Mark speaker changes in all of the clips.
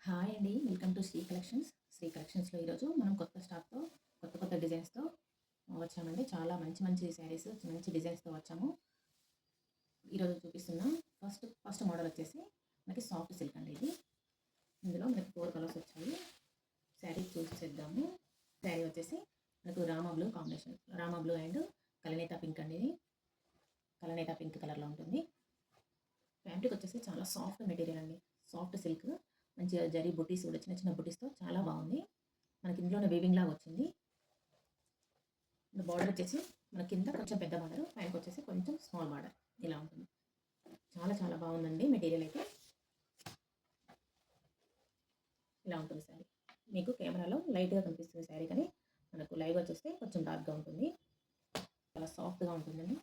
Speaker 1: Hi అండి. Welcome to Shri collections. Shri కలెక్షన్స్‌లో ఈరోజు మనం కొత్త స్టాక్‌తో, కొత్త కొత్త డిజైన్స్‌తో వచ్చామండి. చాలా మంచి మంచి శారీస్, మంచి డిజైన్స్‌తో వచ్చాము. ఈరోజు చూపిస్తున్న ఫస్ట్ మోడల్ వచ్చేసి మనకి సాఫ్ట్ సిల్క్ అండి ఇది. ఇందులో మనకి 4 కలర్స్ వచ్చాయి. శారీ చూసేద్దాము. శారీ వచ్చేసి మనకు Rama blue combination. Rama blue and కలనేత పింక్ అండి ఇది. కలనేత పింక్ కలర్‌లో ఉంటుంది. ఫ్యాబ్రిక్ వచ్చేసి చాలా సాఫ్ట్ మెటీరియల్ అండి. Soft silk. మంచిగా జరీ బుటీస్ కూడా చిన్న చిన్న బుటీస్తో చాలా బాగుంది. మనకి ఇందులోనే వీవింగ్ లాగా వచ్చింది. బార్డర్ వచ్చేసి మన కింద కొంచెం పెద్ద బార్డర్, పైకి వచ్చేసి కొంచెం స్మాల్ బార్డర్ ఇలా ఉంటుంది. చాలా చాలా బాగుందండి మెటీరియల్ అయితే. ఇలా ఉంటుంది శారీ. మీకు కెమెరాలో లైట్గా కనిపిస్తుంది శారీ, కానీ మనకు లైవ్గా చూస్తే కొంచెం డార్క్గా ఉంటుంది. చాలా సాఫ్ట్గా ఉంటుందండి.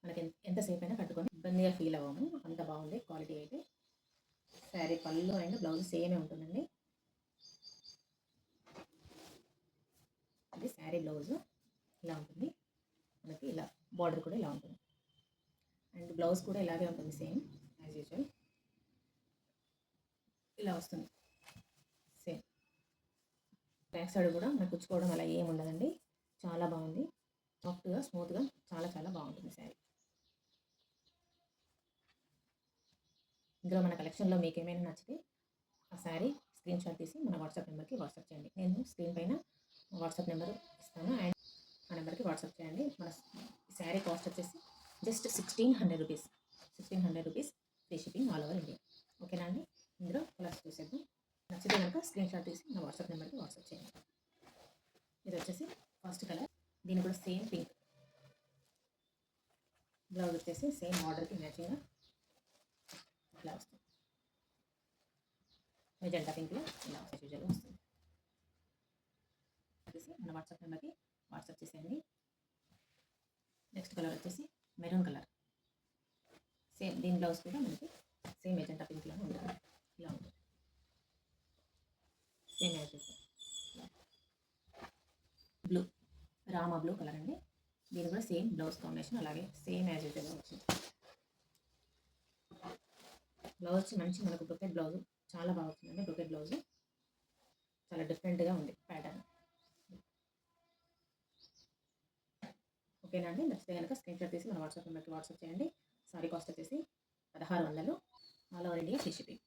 Speaker 1: మనకి ఎంతసేపు అయినా కట్టుకొని ఇబ్బందిగా ఫీల్ అవ్వము, అంత బాగుంది క్వాలిటీ అయితే. శారీ పళ్ళు అండ్ బ్లౌజ్ సేమే ఉంటుందండి. ఇది శారీ బ్లౌజ్ ఇలా ఉంటుంది. మనకి ఇలా బార్డర్ కూడా ఇలా ఉంటుంది, అండ్ బ్లౌజ్ కూడా ఇలాగే ఉంటుంది, సేమ్ యాజ్ యూజువల్ ఇలా వస్తుంది. సేమ్ బ్యాక్ సైడ్ కూడా మనకు కుచ్చుకోవడం అలా ఏమి ఉండదండి. చాలా బాగుంది. సాఫ్ట్గా స్మూత్గా చాలా చాలా బాగుంటుంది శారీ. ఇందులో మన కలెక్షన్లో మీకు ఏమైనా నచ్చితే ఆ శారీ స్క్రీన్ షాట్ తీసి మన వాట్సాప్ నెంబర్కి వాట్సాప్ చేయండి. నేను స్క్రీన్ పైన వాట్సాప్ నెంబర్ ఇస్తాను, అండ్ ఆ నెంబర్కి వాట్సాప్ చేయండి. మన శారీ కాస్ట్ వచ్చేసి just 1600 rupees. 1600 rupees, free shipping all over India. ఓకేనా అండి? ఇందులో కలర్స్ చూసేద్దాం. నచ్చితే కనుక స్క్రీన్ షాట్ తీసి నా వాట్సాప్ నెంబర్కి వాట్సాప్ చేయండి. ఇది వచ్చేసి ఫస్ట్ కలర్. దీని కూడా సేమ్ పింక్. బ్లౌజ్ వచ్చేసి సేమ్ ఆర్డర్కి మ్యాచింగ్గా ఇలా వస్తుంది. మెజెంటా పింక్లో ఇలా యూజువల్గా వస్తుంది. వచ్చేసి మన వాట్సాప్ నెంబర్కి వాట్సాప్ చేసేయండి. నెక్స్ట్ కలర్ వచ్చేసి మెరూన్ కలర్. సేమ్ దీని బ్లౌజ్ కూడా మనకి సేమ్ మెజెంటా పింక్లోనే ఉంటుంది. ఇలా ఉంటుంది, same as blue, Rama blue colour అండి. దీని కూడా సేమ్ బ్లౌజ్ కాంబినేషన్ అలాగే సేమ్ యాజ్ యూజువల్గా వచ్చింది. బ్లౌజ్ మంచి మనకు బ్రొకెట్ బ్లౌజ్ చాలా బాగా వచ్చిందండి. బ్రొకెట్ బ్లౌజ్ చాలా డిఫరెంట్గా ఉంది ప్యాటర్న్. ఓకేనా అండి? నచ్చితే కనుక స్క్రీన్ షాట్ తీసి మన వాట్సాప్ నెంబర్కి వాట్సాప్ చేయండి. సారీ కాస్ట్ వచ్చేసి 1600, all over India free shipping.